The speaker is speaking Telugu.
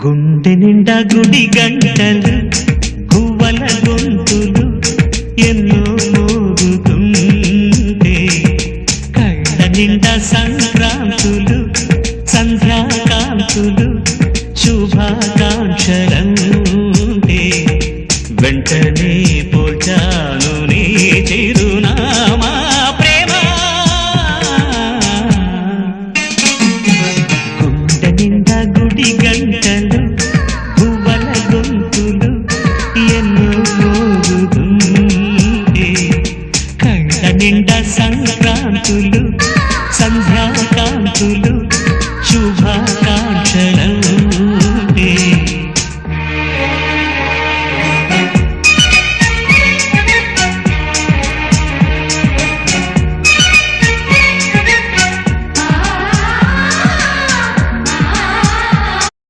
గుండె నిండా గుడి గంటలు గువ్వల గొంతులు ఎన్నో మోగుతుంటే కళ్ళ నిండా సంక్రాంతులు సంధ్యాకాంతులు శుభాకాంతులు